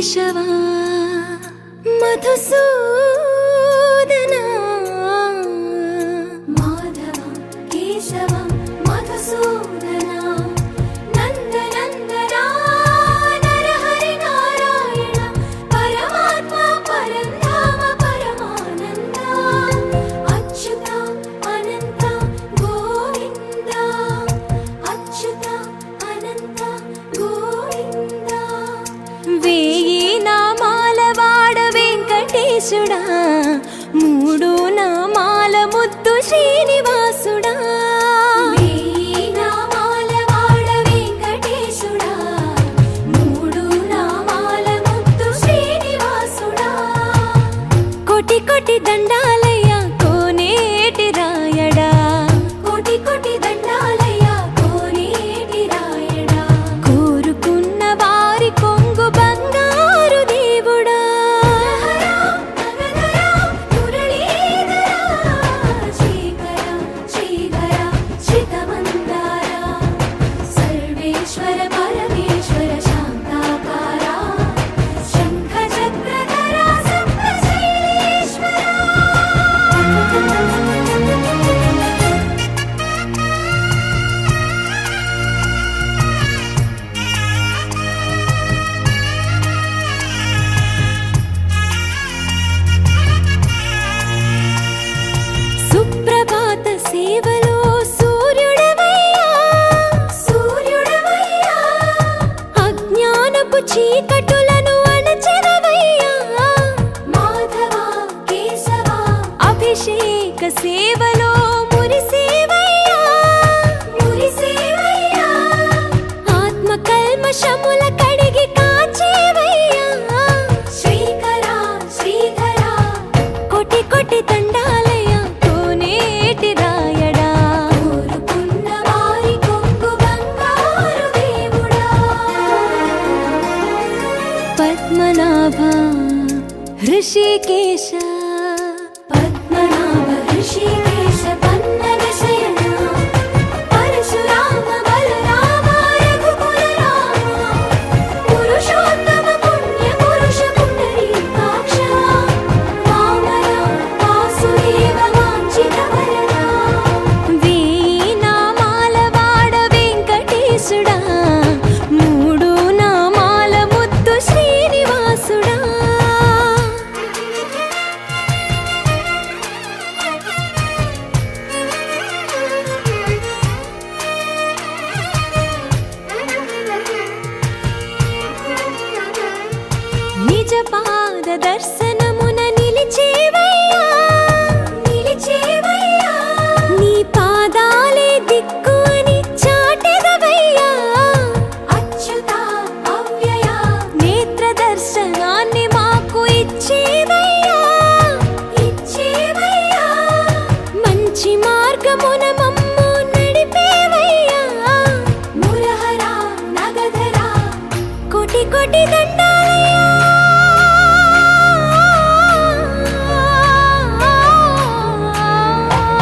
కేశవ మధుసూదన మాధవ కేశవ మధుసూదన నందనందన నరహరి నారాయణ పరమాత్మ పరంధామ పరమానంద అచ్యుత అనంత గోవింద అచ్యుత అనంత గోవింద వేయి నామాల వాడ వెంకటేశుడా మూడు నామాల ముద్దు శ్రీనివాసుడా వేయి నామాల వాడ వెంకటేశుడా మూడు నామాల ముద్దు శ్రీనివాసుడా కోటి కోటి దండాలయ్య కోనేటి రాయడా కోటి కోటి దండాలయ్య కోనేటి రాయడా కోరుకున్న వారి కొంగు బంగారు దేవుడా నగధరా మురళీధరా శ్రీకర శ్రీధర శ్రితమందార సర్వేశ్వర పరమేశ్వర శాంతాకార శంఖ చక్రధర సప్తశైలేశ్వర సుప్రభాత సేవలో సూర్యుడవయ్యా సూర్యుడవయ్యా అజ్ఞానపు చీకటులను అణచెదవయ్యా మాధవ కేశవ అభిషేక సేవలో మురిసేవయ్యా మురిసేవయ్యా ఆత్మ కల్మషముల కడిగి కాచేవయ్యా శ్రీకర శ్రీధర కోటి కోటి దండాలయ్య కోనేటి రాయడా కోరుకున్న వారి కొంగు బంగారు దేవుడా పద్మనాభ హృషికేశ పద్మనాభ ఋషికేశ పన్నగ శయన పరశురామ బలరామ రఘుకుల రామ పురుషోత్తమ పుణ్య పురుష పుండరీకాక్ష వామన వాసుదేవ వాంఛిత వరదా వేయి నామాల వాడ వెంకటేశుడా మూడు నామాల ముద్దు శ్రీనివాసుడా నిజ పాద దర్శనమున నిలిచేవయ్యా నిలిచేవయ్యా నీ పాదాలే దిక్కు అని చాటెదవయ్యా అచ్యుత అవ్యయ నేత్ర దర్శనాన్ని మాకు ఇచ్చేవయ్యా ఇచ్చేవయ్యా మంచి మార్గమున మమ్ము నడిపేవయ్యా మురహర నగధరా కోటి కోటి దండాలయ్యా